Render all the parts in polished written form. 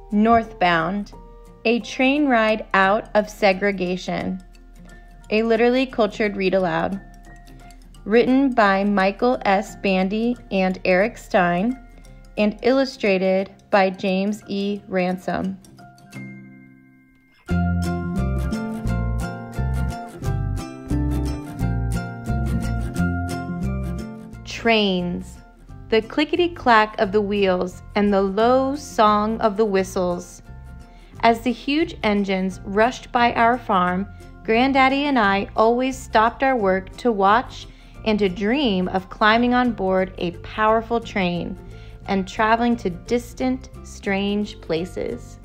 Northbound, a train ride out of segregation. A literally cultured read aloud. Written by Michael S. Bandy and Eric Stein, and illustrated by James E. Ransome. Trains. The clickety-clack of the wheels and the low song of the whistles. As the huge engines rushed by our farm, Granddaddy and I always stopped our work to watch and to dream of climbing on board a powerful train and traveling to distant, strange places.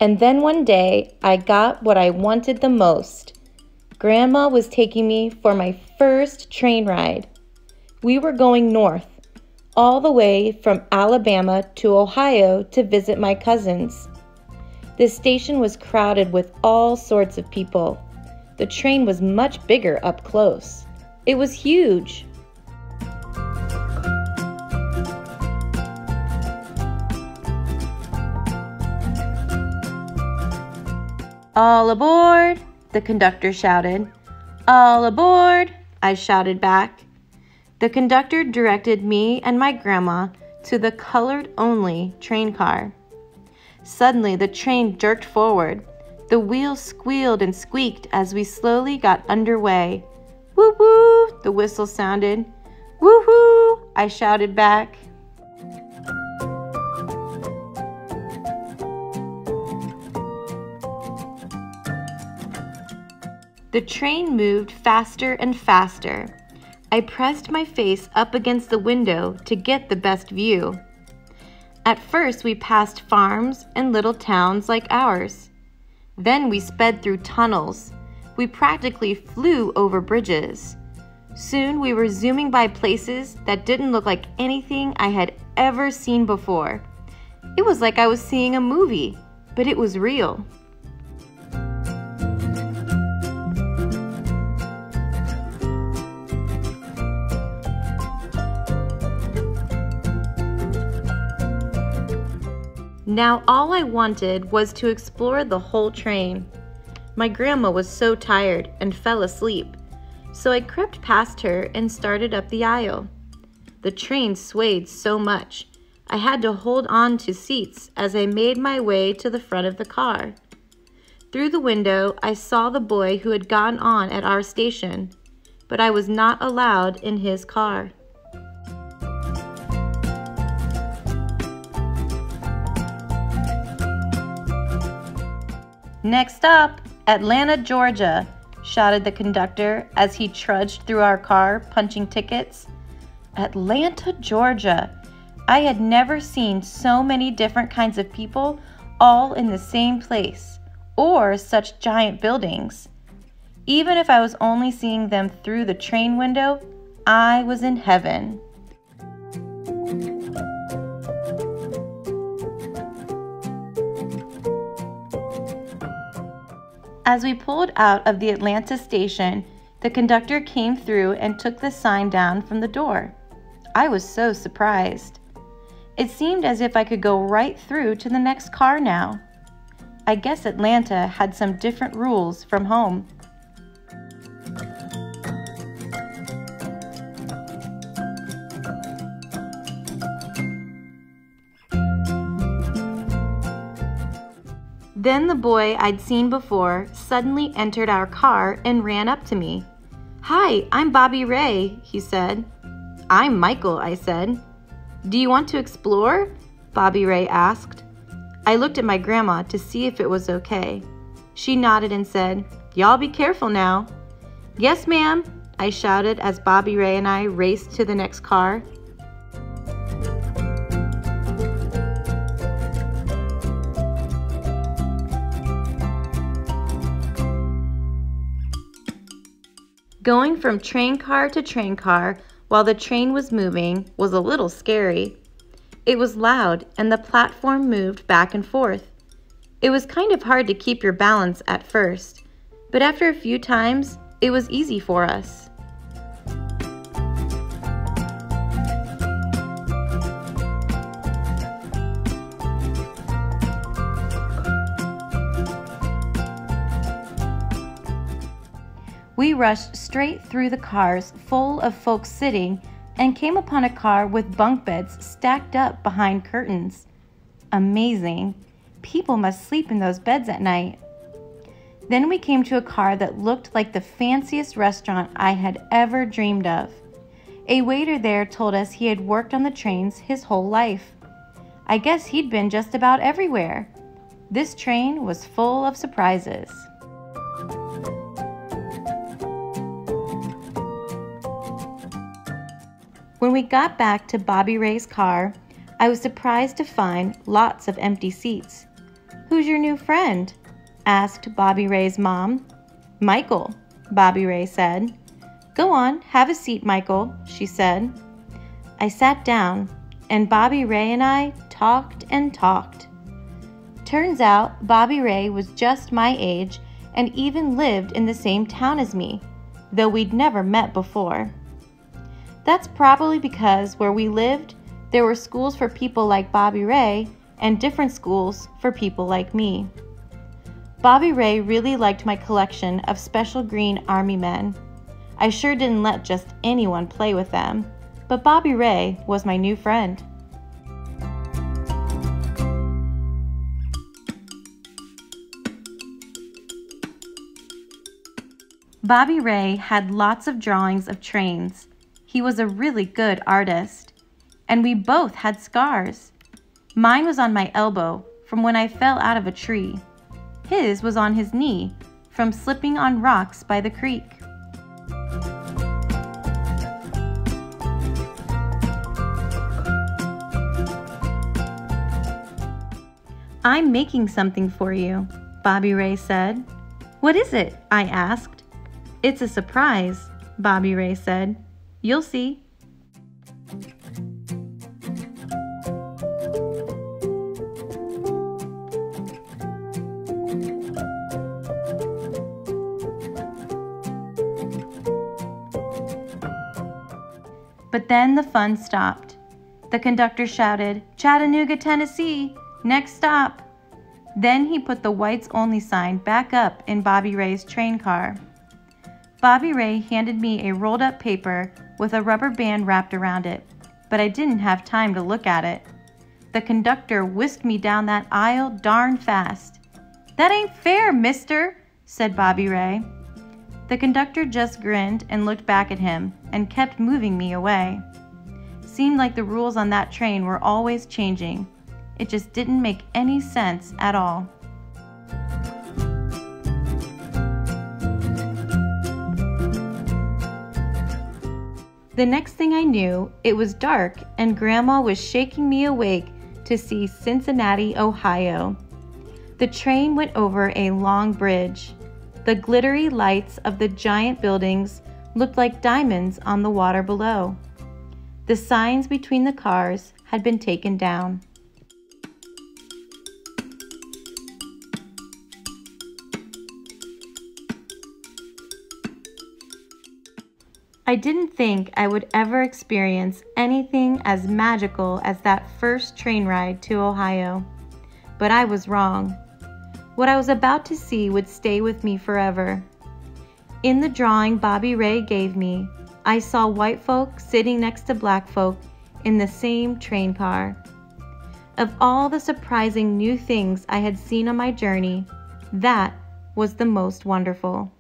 And then one day, I got what I wanted the most. Grandma was taking me for my first train ride. We were going north, all the way from Alabama to Ohio to visit my cousins. The station was crowded with all sorts of people. The train was much bigger up close. It was huge. "All aboard!" the conductor shouted. "All aboard!" I shouted back. The conductor directed me and my grandma to the colored-only train car. Suddenly, the train jerked forward. The wheels squealed and squeaked as we slowly got underway. "Woo-woo!" the whistle sounded. "Woo-hoo!" I shouted back. The train moved faster and faster. I pressed my face up against the window to get the best view. At first, we passed farms and little towns like ours. Then we sped through tunnels. We practically flew over bridges. Soon, we were zooming by places that didn't look like anything I had ever seen before. It was like I was seeing a movie, but it was real. Now all I wanted was to explore the whole train. My grandma was so tired and fell asleep, so I crept past her and started up the aisle. The train swayed so much, I had to hold on to seats as I made my way to the front of the car. Through the window, I saw the boy who had gotten on at our station, but I was not allowed in his car. "Next up, Atlanta, Georgia," shouted the conductor as he trudged through our car, punching tickets. Atlanta, Georgia. I had never seen so many different kinds of people all in the same place, or such giant buildings. Even if I was only seeing them through the train window, I was in heaven. As we pulled out of the Atlanta station, the conductor came through and took the sign down from the door. I was so surprised. It seemed as if I could go right through to the next car now. I guess Atlanta had some different rules from home. Then the boy I'd seen before suddenly entered our car and ran up to me. "Hi, I'm Bobby Ray," he said. "I'm Michael," I said. "Do you want to explore?" Bobby Ray asked. I looked at my grandma to see if it was okay. She nodded and said, "Y'all be careful now." "Yes, ma'am," I shouted as Bobby Ray and I raced to the next car. Going from train car to train car while the train was moving was a little scary. It was loud and the platform moved back and forth. It was kind of hard to keep your balance at first, but after a few times, it was easy for us. We rushed straight through the cars full of folks sitting and came upon a car with bunk beds stacked up behind curtains. Amazing. People must sleep in those beds at night. Then we came to a car that looked like the fanciest restaurant I had ever dreamed of. A waiter there told us he had worked on the trains his whole life. I guess he'd been just about everywhere. This train was full of surprises. When we got back to Bobby Ray's car, I was surprised to find lots of empty seats. "Who's your new friend?" asked Bobby Ray's mom. "Michael," Bobby Ray said. "Go on, have a seat, Michael," she said. I sat down, and Bobby Ray and I talked and talked. Turns out Bobby Ray was just my age and even lived in the same town as me, though we'd never met before. That's probably because where we lived, there were schools for people like Bobby Ray and different schools for people like me. Bobby Ray really liked my collection of Special Green Army men. I sure didn't let just anyone play with them, but Bobby Ray was my new friend. Bobby Ray had lots of drawings of trains. He was a really good artist. And we both had scars. Mine was on my elbow from when I fell out of a tree. His was on his knee from slipping on rocks by the creek. "I'm making something for you," Bobby Ray said. "What is it?" I asked. "It's a surprise," Bobby Ray said. "You'll see." But then the fun stopped. The conductor shouted, "Chattanooga, Tennessee, next stop." Then he put the whites only sign back up in Bobby Ray's train car. Bobby Ray handed me a rolled up paper with a rubber band wrapped around it, but I didn't have time to look at it. The conductor whisked me down that aisle darn fast. "That ain't fair, mister," said Bobby Ray. The conductor just grinned and looked back at him and kept moving me away. Seemed like the rules on that train were always changing. It just didn't make any sense at all. The next thing I knew, it was dark and Grandma was shaking me awake to see Cincinnati, Ohio. The train went over a long bridge. The glittery lights of the giant buildings looked like diamonds on the water below. The signs between the cars had been taken down. I didn't think I would ever experience anything as magical as that first train ride to Ohio. But I was wrong. What I was about to see would stay with me forever. In the drawing Bobby Ray gave me, I saw white folk sitting next to black folk in the same train car. Of all the surprising new things I had seen on my journey, that was the most wonderful.